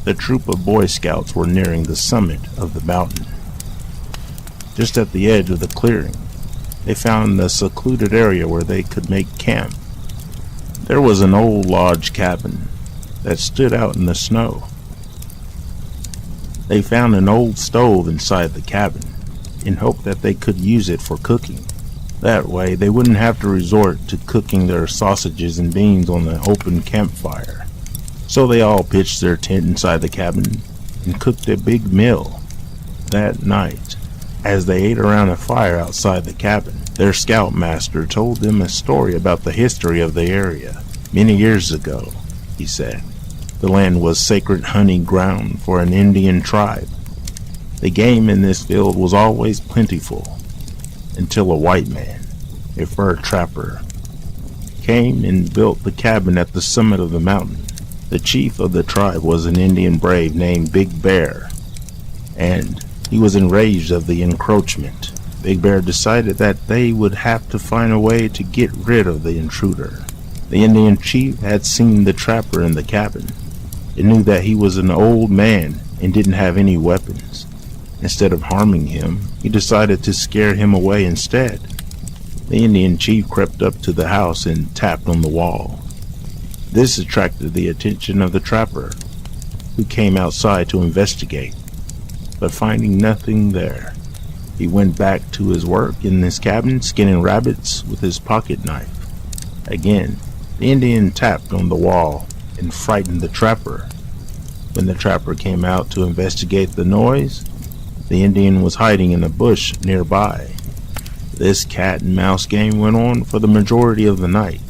The troop of Boy Scouts were nearing the summit of the mountain. Just at the edge of the clearing, they found a secluded area where they could make camp. There was an old lodge cabin that stood out in the snow. They found an old stove inside the cabin in hope that they could use it for cooking. That way they wouldn't have to resort to cooking their sausages and beans on the open campfire. So they all pitched their tent inside the cabin and cooked a big meal. That night, as they ate around a fire outside the cabin, their scoutmaster told them a story about the history of the area. Many years ago, he said, the land was sacred hunting ground for an Indian tribe. The game in this field was always plentiful, until a white man, a fur trapper, came and built the cabin at the summit of the mountain. The chief of the tribe was an Indian brave named Big Bear, and he was enraged of the encroachment. Big Bear decided that they would have to find a way to get rid of the intruder. The Indian chief had seen the trapper in the cabin and knew that he was an old man and didn't have any weapons. Instead of harming him, he decided to scare him away instead. The Indian chief crept up to the house and tapped on the wall. This attracted the attention of the trapper, who came outside to investigate. But finding nothing there, he went back to his work in his cabin, skinning rabbits with his pocket knife. Again, the Indian tapped on the wall and frightened the trapper. When the trapper came out to investigate the noise, the Indian was hiding in a bush nearby. This cat and mouse game went on for the majority of the night.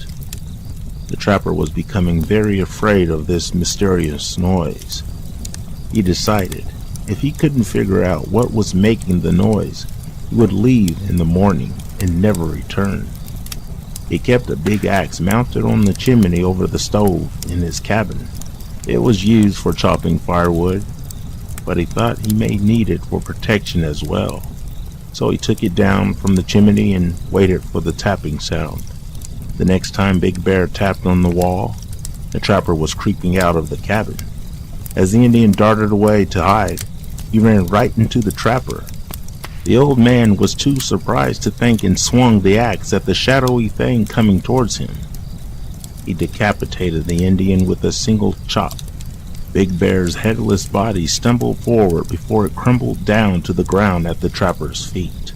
The trapper was becoming very afraid of this mysterious noise. He decided if he couldn't figure out what was making the noise, he would leave in the morning and never return. He kept a big axe mounted on the chimney over the stove in his cabin. It was used for chopping firewood, but he thought he may need it for protection as well. So he took it down from the chimney and waited for the tapping sound. The next time Big Bear tapped on the wall, the trapper was creeping out of the cabin. As the Indian darted away to hide, he ran right into the trapper. The old man was too surprised to think and swung the axe at the shadowy thing coming towards him. He decapitated the Indian with a single chop. Big Bear's headless body stumbled forward before it crumbled down to the ground at the trapper's feet.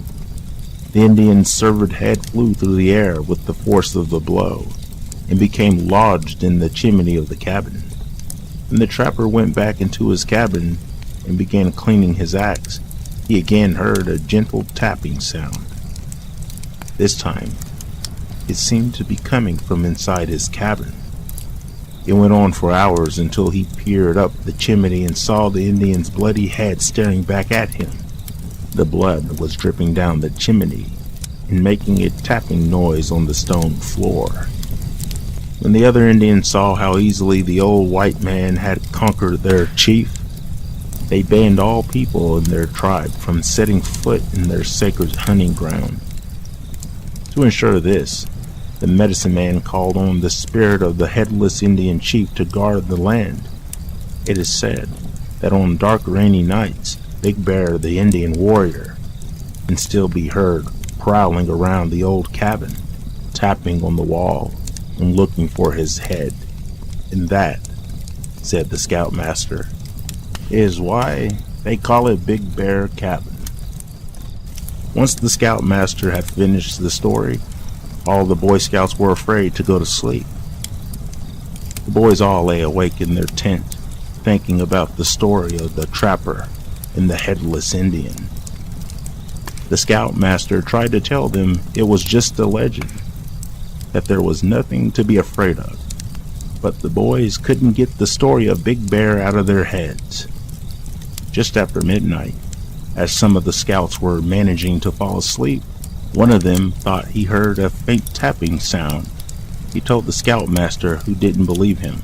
The Indian's severed head flew through the air with the force of the blow and became lodged in the chimney of the cabin. When the trapper went back into his cabin and began cleaning his axe, he again heard a gentle tapping sound. This time, it seemed to be coming from inside his cabin. It went on for hours until he peered up the chimney and saw the Indian's bloody head staring back at him. The blood was dripping down the chimney and making a tapping noise on the stone floor. When the other Indians saw how easily the old white man had conquered their chief, they banned all people in their tribe from setting foot in their sacred hunting ground. To ensure this, the medicine man called on the spirit of the headless Indian chief to guard the land. It is said that on dark rainy nights, Big Bear, the Indian warrior, can still be heard prowling around the old cabin, tapping on the wall and looking for his head. And that, said the scoutmaster, is why they call it Big Bear Cabin. Once the scoutmaster had finished the story, all the Boy Scouts were afraid to go to sleep. The boys all lay awake in their tent, thinking about the story of the trapper and the headless Indian. The scoutmaster tried to tell them it was just a legend, that there was nothing to be afraid of, but the boys couldn't get the story of Big Bear out of their heads. Just after midnight, as some of the scouts were managing to fall asleep, one of them thought he heard a faint tapping sound. He told the scoutmaster, who didn't believe him.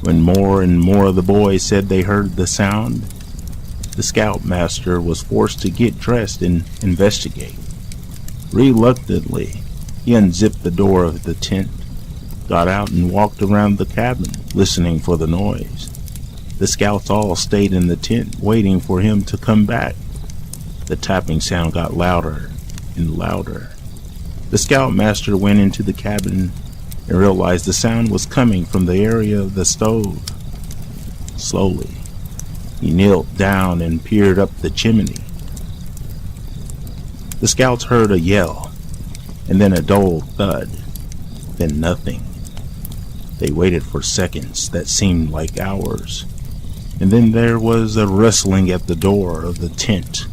When more and more of the boys said they heard the sound, the scoutmaster was forced to get dressed and investigate. Reluctantly, he unzipped the door of the tent, got out and walked around the cabin, listening for the noise. The scouts all stayed in the tent waiting for him to come back. The tapping sound got louder and louder. The scoutmaster went into the cabin and realized the sound was coming from the area of the stove. Slowly, he knelt down and peered up the chimney. The scouts heard a yell, and then a dull thud, then nothing. They waited for seconds that seemed like hours, and then there was a rustling at the door of the tent.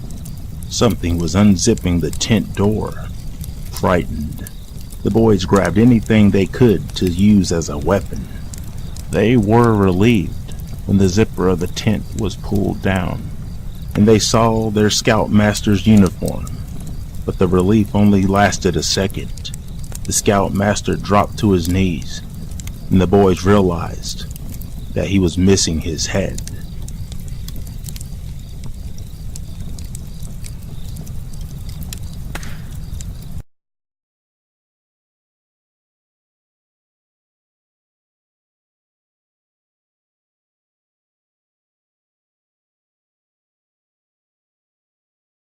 Something was unzipping the tent door. Frightened, the boys grabbed anything they could to use as a weapon. They were relieved when the zipper of the tent was pulled down, and they saw their scoutmaster's uniform. But the relief only lasted a second. The scoutmaster dropped to his knees, and the boys realized that he was missing his head.